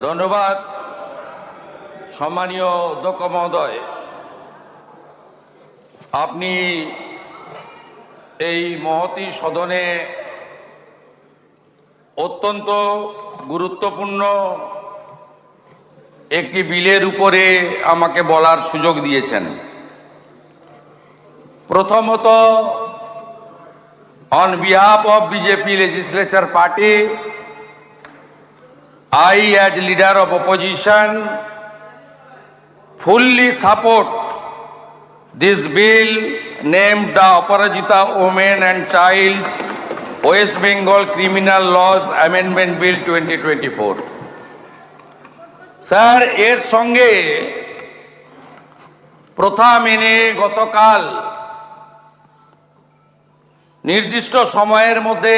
ধন্যবাদ সম্মানীয় অধ্যক্ষ মহোদয়, আপনি এই মহতী সদনে অত্যন্ত গুরুত্বপূর্ণ একটি বিলের উপরে আমাকে বলার সুযোগ দিয়েছেন। প্রথমত, on behalf of BJP legislature party, I, as leader of opposition, fully support this bill named the Aparajita Women and Child West Bengal Criminal Laws Amendment Bill 2024. Sir, এর সঙ্গে প্রথা মেনে গতকাল নির্দিষ্ট সময়ের মধ্যে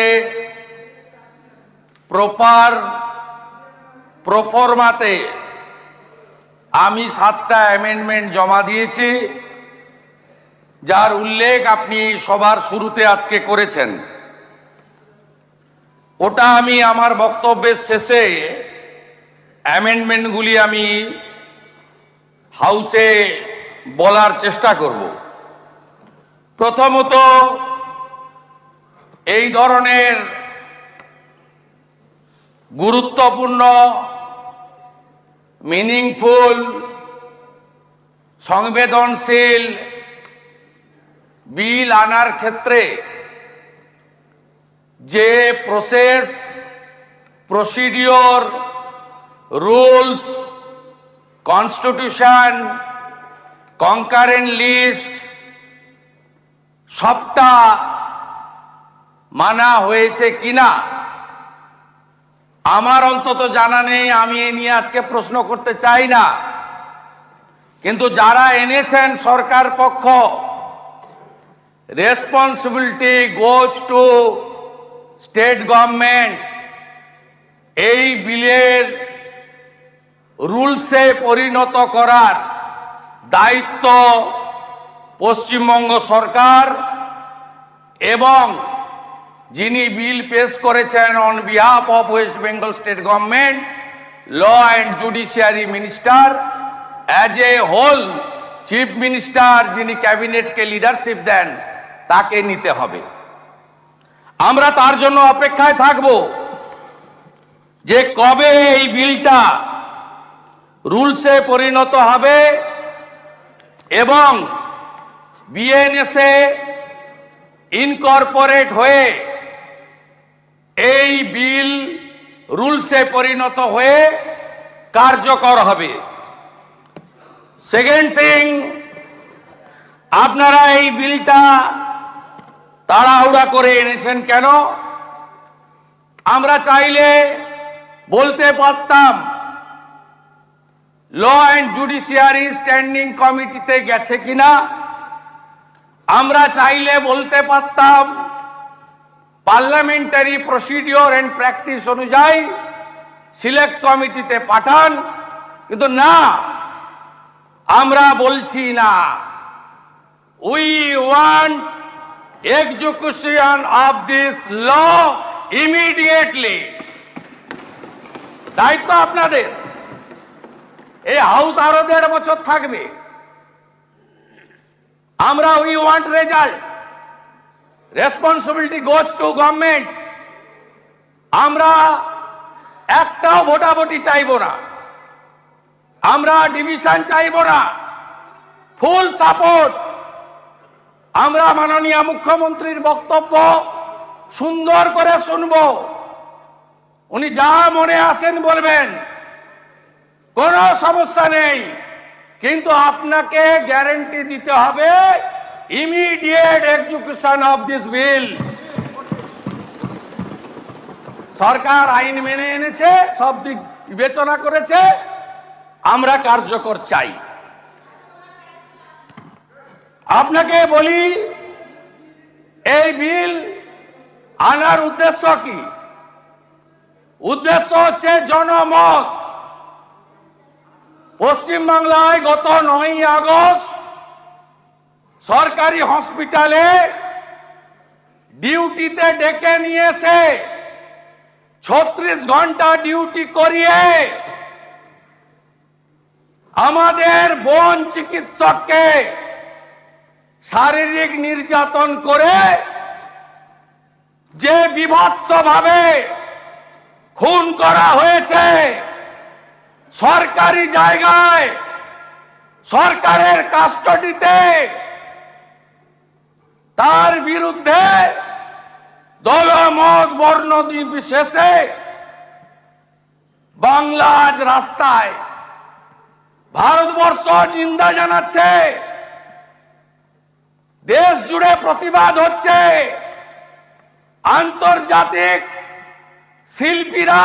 প্রফরমাতে আমি 7টা অ্যামেন্ডমেন্ট জমা দিয়েছি, যার উল্লেখ আপনি সবার শুরুতে আজকে করেছেন। ওটা আমি আমার বক্তব্যের শেষে অ্যামেন্ডমেন্টগুলি আমি হাউসে বলার চেষ্টা করব। প্রথমত, এই ধরনের গুরুত্বপূর্ণ, মিনিংফুল, সংবেদনশীল বিল আনার ক্ষেত্রে যে process, procedure, rules, constitution, concurrent list সবটা মানা হয়েছে কিনা আমার অন্তত জানা নেই। আমি এ নিয়ে আজকে প্রশ্ন করতে চাই না, কিন্তু যারা এনেছেন সরকার পক্ষ, responsibility goes two state government. এই বিলের রুলসে পরিণত করার দায়িত্ব পশ্চিমবঙ্গ সরকার, এবং যিনি বিল পেশ করেছেন on behalf of West Bengal state government, law and judiciary minister, as a whole chief minister যিনি ক্যাবিনেটকে লিডারশিপ দেন, তাকে নিতে হবে। আমরা তার জন্য অপেক্ষায় থাকব যে কবে এই বিলটা রুলসে পরিণত হবে এবং বিএনএসএ ইনকর্পোরেট হয়ে এই বিল রুলসে পরিণত হয়ে কার্যকর হবে। সেকেন্ড থিং, আপনারা এই বিলটা তাড়াহুড়া করে এনেছেন কেন? আমরা চাইলে বলতে পারতাম ল অ্যান্ড জুডিশিয়ারি স্ট্যান্ডিং কমিটিতে গেছে কিনা, আমরা চাইলে বলতে পারতাম পার্লামেন্টারি প্রসিডিওর অ্যান্ড প্র্যাকটিস অনুযায়ী সিলেক্ট কমিটিতে পাঠান, কিন্তু না, আমরা বলছি না। We want execution of this law immediately. দায়িত্ব আপনাদের। এই হাউস আরো 1.5 বছর থাকবে। আমরা we want result, responsibility goes to government. আমরা একটাও ভোটাভুটি চাইব না, আমরা ডিভিশন চাইব না, ফুল সাপোর্ট। আমরা মাননীয় মুখ্যমন্ত্রীর বক্তব্য সুন্দর করে শুনব, উনি যা মনে আসেন বলবেন, কোনো সমস্যা নেই, কিন্তু আপনাকে গ্যারান্টি দিতে হবে immediate execution of this bill. সরকার আইন মেনে এনেছে, সব দিক বিবেচনা করেছে, আমরা কার্যকর চাই। আপনাকে বলি, এই বিল আনার উদ্দেশ্য কি? উদ্দেশ্য হচ্ছে জনমত। পশ্চিমবাংলায় গত 9ই আগস্ট সরকারি হসপিটালে ডিউটিতে ডেকে নিয়ে এসে 36 ঘন্টা ডিউটি করিয়ে আমাদের বোন চিকিৎসককে শারীরিক নির্যাতন করে যে বীভৎসভাবে খুন করা হয়েছে সরকারি জায়গায়, সরকারের কাস্টডিতে, তার বিরুদ্ধে দলমত বর্ণ নির্বিশেষে বাংলা আজ রাস্তায়, ভারতবর্ষ নিন্দা জানাচ্ছে, দেশ জুড়ে প্রতিবাদ হচ্ছে। আন্তর্জাতিক শিল্পীরা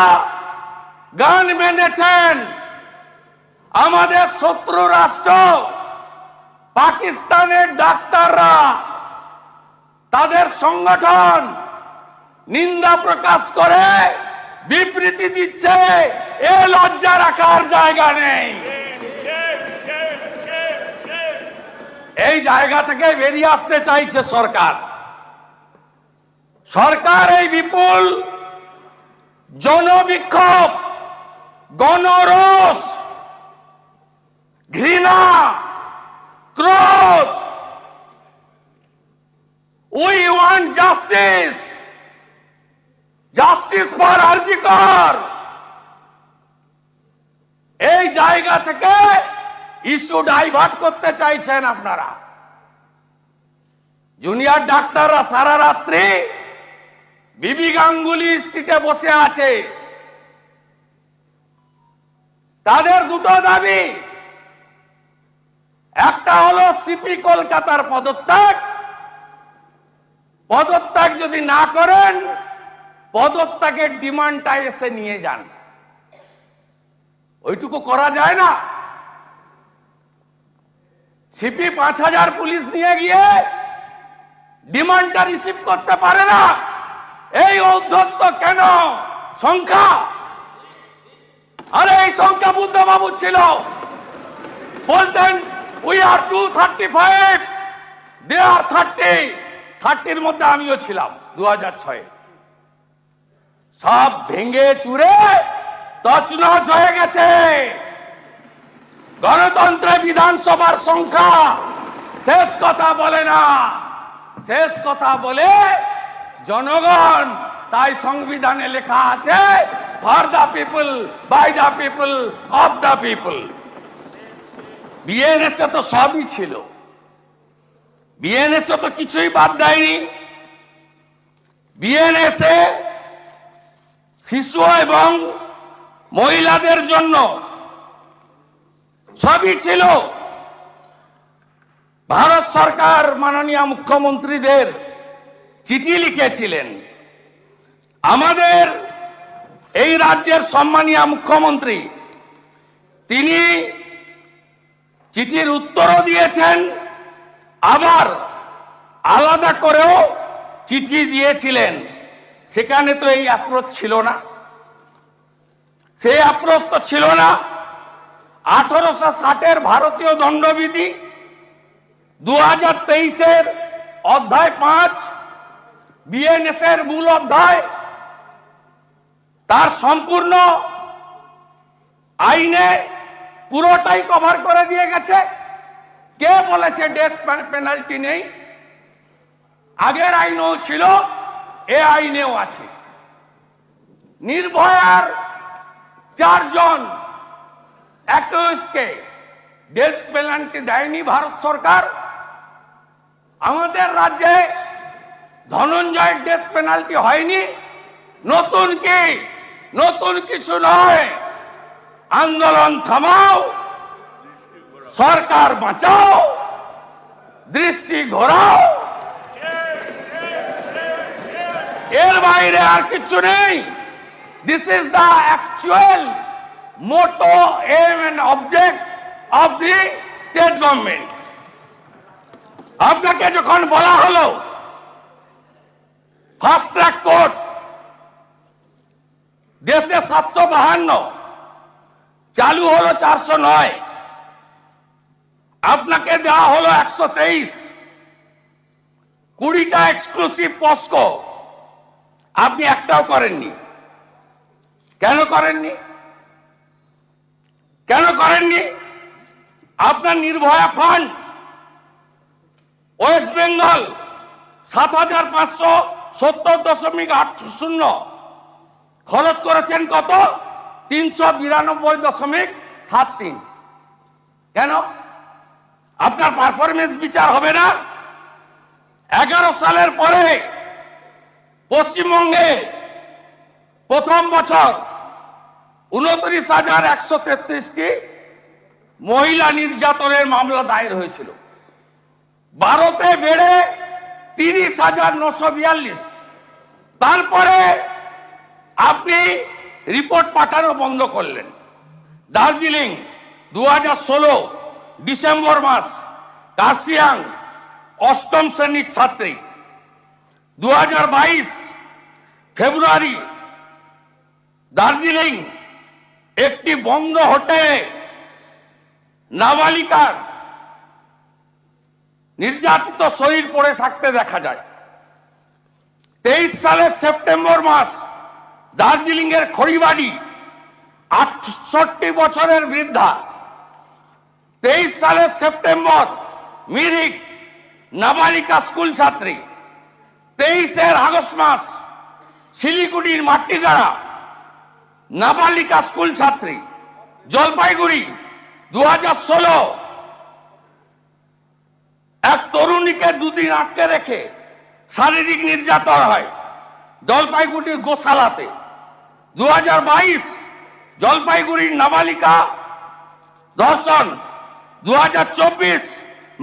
গান বেঁধেছেন। আমাদের শত্রু রাষ্ট্র পাকিস্তানের ডাক্তাররা, তাদের সংগঠন নিন্দা প্রকাশ করে বিবৃতি দিচ্ছে। এ লজ্জা রাখার জায়গা নেই। এই জায়গা থেকে বেরিয়ে আসতে চাইছে সরকার। সরকার এই বিপুল জনবিক্ষোভ, গণরোষ, ঘৃণা, ক্রোধ, we want justice, justice for RG Kar, এই জায়গা থেকে ইস্যু ডাইভার্ট করতে চাইছেন আপনারা। জুনিয়র ডাক্তাররা সারা রাত্রি বিবি গাঙ্গুলি স্ট্রিটে বসে আছে। তাদের দুটো দাবি, একটা হলো সিপি কলকাতার পদত্যাগ। পদত্যাগ যদি না করেন, পদত্যাগের ডিমান্ডটা এসে নিয়ে যান। ওইটুকু করা যায় না। সিপি 5000 পুলিশ নিয়ে গিয়ে ডিমান্ডটা রিসিভ করতে পারে না। এই ঔদ্ধত্য কেন? সংখ্যা, আরে এই সংখ্যা বুদ্ধবাবু ছিল, বলতেন উই আর 235, দে আর 30। 30-র মধ্যে আমিও ছিলাম 2006-এ। সব ভেঙে চুরে তছনছ হয়ে গেছে। গণতন্ত্রে বিধানসভার সংখ্যা শেষ কথা বলে না, শেষ কথা বলে জনগণ। তাই সংবিধানে লেখা আছে for the people, by the people, of the people. BNS তো সবই ছিল, বিএনএস তো কিছুই বাদ দেয়নি। বিএনএস শিশু এবং মহিলাদের জন্য সবই ছিল। ভারত সরকার মাননীয় মুখ্যমন্ত্রীদের চিঠি লিখেছিলেন। আমাদের এই রাজ্যের সম্মানীয় মুখ্যমন্ত্রী তিনি চিঠির উত্তরও দিয়েছেন, আবার আলাদা করেও চিঠি দিয়েছিলেন। সেখানে তো এই অ্যাপ্রোচ ছিল না, সেই অ্যাপ্রোচ তো ছিল না। 1860-এর ভারতীয় দণ্ডবিধি 2023-এর অধ্যায় 5 বিএনএস এর মূল অধ্যায়, তার সম্পূর্ণ আইনে পুরোটাই কভার করে দিয়ে গেছে। কে বলেছে ডেথ পেনাল্টি নেই? আগের আইনেও ছিল, এ আইনেও আছে। নির্ভয়ার 4 জন অ্যাকিউজডকে ডেথ পেনাল্টি দেয়নি ভারত সরকার। আমাদের রাজ্যে ধনঞ্জয়ের ডেথ পেনাল্টি হয়নি। নতুন কি? নতুন কিছু নয়। আন্দোলন থামাও, সরকার বাঁচাও, দৃষ্টি ঘোরাও, এর বাইরে আর কিছু নেই। This is the actual motto, aim and object of the state government. আপনাকে যখন বলা হলো ফাস্ট ট্র্যাক কোর্ট দেশে 752, চালু হলো 409, আপনাকে দেওয়া হলো 123, 20টা এক্সক্লুসিভ পস্কো, আপনি একটাও করেননি। কেন করেননি? কেন করেননি? আপনার নির্ভয়া ফান্ড ওয়েস্ট বেঙ্গল ৭,৫৭০.৮০ খরচ করেছেন কত? ৩৯২.৭৩। কেন? আপনার পারফরমেন্স বিচার হবে না? 11 সালের পরে পশ্চিমবঙ্গে প্রথম বছর 29,133টি মহিলা নির্যাতনের মামলা দায়ের হয়েছিল। 12তে বেড়ে 30,942। তারপরে আপনি রিপোর্ট পাঠানো বন্ধ করলেন। দার্জিলিং 2016 ডিসেম্বর মাস, কার্শিয়াং 8ম শ্রেণীর ছাত্রী। 2022 ফেব্রুয়ারি দার্জিলিং একটি বন্ধ হোটেলে নাবালিকার নির্যাতিত শরীর পড়ে থাকতে দেখা যায়। 23 সালের সেপ্টেম্বর মাস দার্জিলিং এর খড়িবাড়ি 68 বছরের বৃদ্ধা। 23 সালের সেপ্টেম্বর মিরিক নাবালিকা স্কুল ছাত্রী। 23 আগস্ট মাস শিলিগুড়ির মাটিগাড়া নাবালিকা স্কুল ছাত্রী। জলপাইগুড়ি 2016 এক তরুণীকে 2 দিন আটকে রেখে শারীরিক নির্যাতন হয় জলপাইগুড়ির গোশালাতে। 2022 জলপাইগুড়ির নাবালিকা ধর্ষণ। 2024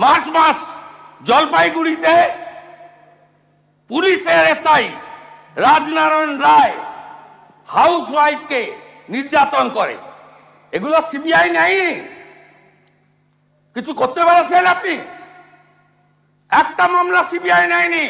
মার্চ মাস জলপাইগুড়িতে পুলিশের এসআই রাজনারায়ণ রায় হাউস ওয়াইফকে নির্যাতন করে। এগুলো সিবিআই নেই, কিছু করতে পেরেছেন আপনি? একটা মামলা সিবিআই নেয়নি।